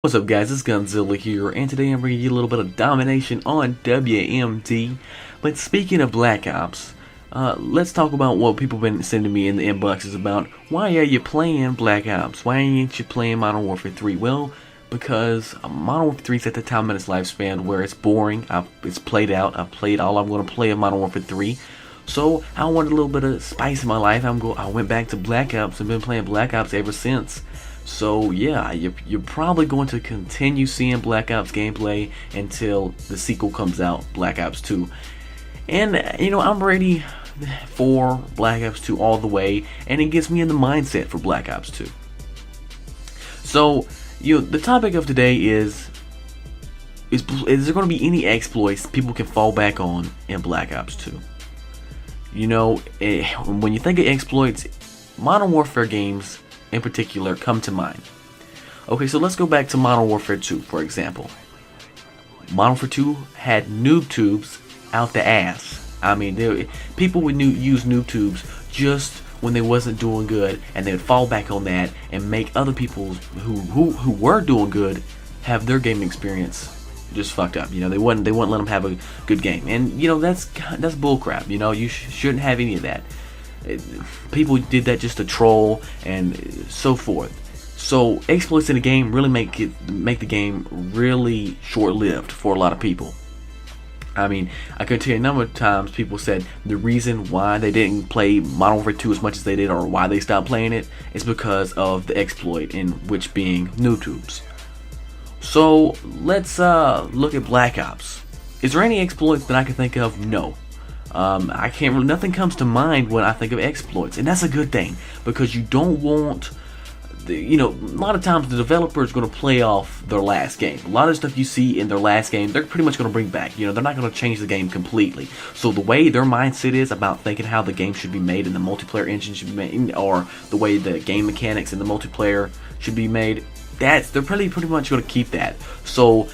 What's up, guys? It's Gunzilla here, and today I'm bringing you a little bit of domination on WMD. But speaking of Black Ops, let's talk about what people have been sending me in the inboxes about. Why are you playing Black Ops? Why ain't you playing Modern Warfare 3? Well, because Modern Warfare 3 is at the time in its lifespan where it's boring. It's played out. I've played all I'm going to play of Modern Warfare 3. So I wanted a little bit of spice in my life. I went back to Black Ops and been playing Black Ops ever since. So yeah, you're probably going to continue seeing Black Ops gameplay until the sequel comes out, Black Ops 2. And I'm ready for Black Ops 2 all the way, and it gets me in the mindset for Black Ops 2. So the topic of today is there going to be any exploits people can fall back on in Black Ops 2? When you think of exploits, Modern Warfare games in particular come to mind. Okay, so let's go back to Modern Warfare 2, for example. Modern Warfare 2 had noob tubes out the ass. I mean, people would use noob tubes just when they wasn't doing good, and they would fall back on that and make other people who were doing good have their gaming experience just fucked up. They wouldn't let them have a good game, and that's bullcrap. You shouldn't have any of that. People did that just to troll and so forth. So exploits in the game really make the game really short-lived for a lot of people. I mean, I could tell you a number of times people said the reason why they didn't play Modern Warfare 2 as much as they did, or why they stopped playing it, is because of the exploit, in which being noob tubes. So let's look at Black Ops. Is there any exploits that I can think of? No. I can't really, nothing comes to mind when I think of exploits, and that's a good thing, because you don't want a lot of times the developer is going to play off their last game. A lot of stuff you see in their last game, they're pretty much going to bring back. They're not going to change the game completely. So the way their mindset is about thinking how the game should be made and the multiplayer engine should be made, or the way the game mechanics and the multiplayer should be made, they're pretty much going to keep that. So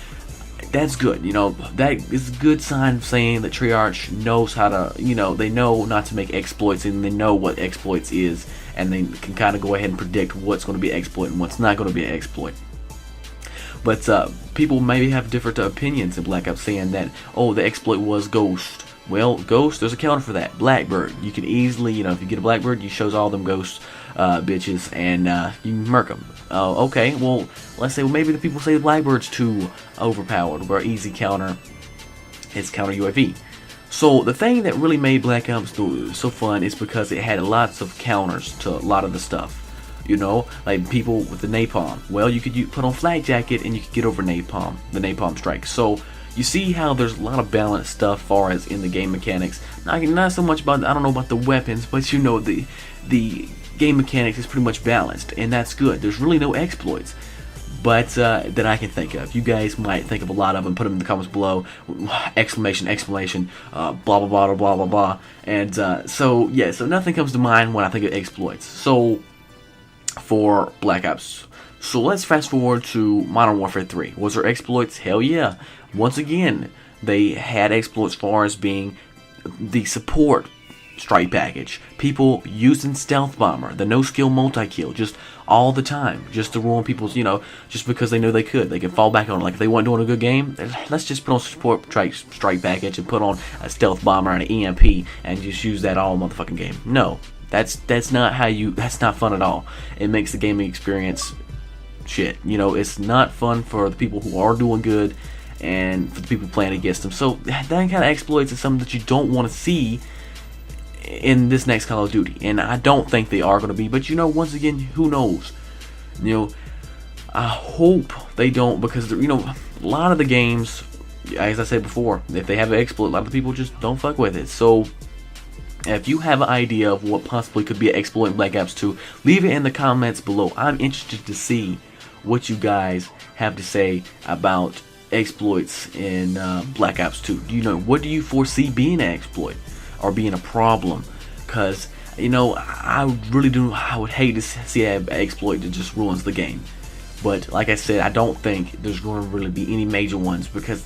that's good. That is a good sign of saying that Treyarch knows how to, they know not to make exploits, and they know what exploits is, and they can kind of go ahead and predict what's going to be an exploit and what's not going to be an exploit. But people maybe have different opinions in Black Ops, saying that, oh, the exploit was Ghost. Well, Ghost, there's a counter for that. Blackbird. You can easily, if you get a Blackbird, you shows all them Ghost bitches, and you can murk them. Okay, well, let's say maybe the people say the Blackbird's too overpowered, or easy counter. It's counter UAV. So the thing that really made Black Ops so fun is because it had lots of counters to a lot of the stuff. Like people with the napalm. Well, you could put on flak jacket and you could get over napalm, the napalm strike. So you see how there's a lot of balanced stuff as far as in the game mechanics. Not so much about, I don't know about the weapons, but the game mechanics is pretty much balanced, and that's good. There's really no exploits, but that I can think of. You guys might think of a lot of them. Put them in the comments below. Exclamation! Blah blah blah blah blah blah. And so nothing comes to mind when I think of exploits. So for Black Ops. So let's fast forward to Modern Warfare 3. Was there exploits? Hell yeah. Once again, they had exploits as far as being the support strike package. People using stealth bomber, the no skill multi-kill, just all the time, just to ruin people's, just because they know they could. They can fall back on it. Like if they weren't doing a good game, let's just put on support strike package and put on a stealth bomber and an EMP and just use that all motherfucking game. No, that's not that's not fun at all. It makes the gaming experience shit. It's not fun for the people who are doing good and for the people playing against them. So that kind of exploits is something that you don't want to see in this next Call of Duty, and I don't think they are going to be, but once again, who knows? I hope they don't, because a lot of the games, as I said before, if they have an exploit, a lot of people just don't fuck with it. So if you have an idea of what possibly could be an exploit in Black Ops 2, leave it in the comments below. I'm interested to see what you guys have to say about exploits in Black Ops 2. What do you foresee being an exploit or being a problem? Because I would hate to see an exploit that just ruins the game. But like I said, I don't think there's going to really be any major ones, because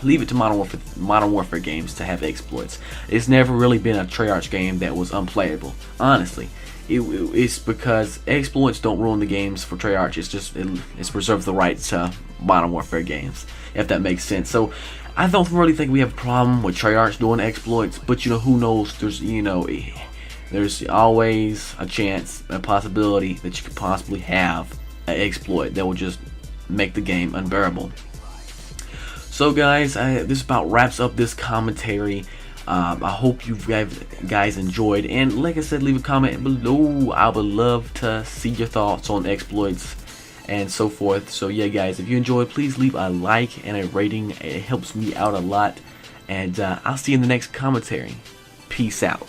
leave it to Modern Warfare games to have exploits. It's never really been a Treyarch game that was unplayable. Honestly, it's because exploits don't ruin the games for Treyarch. It's just it's reserved the rights to Modern Warfare games, if that makes sense. So I don't really think we have a problem with Treyarch doing exploits, but who knows? There's always a chance, a possibility that you could possibly have an exploit that will just make the game unbearable. So guys, this about wraps up this commentary. I hope you guys enjoyed, and like I said, leave a comment below. I would love to see your thoughts on exploits and so forth. So yeah guys, if you enjoyed, please leave a like and a rating. It helps me out a lot, and I'll see you in the next commentary. Peace out.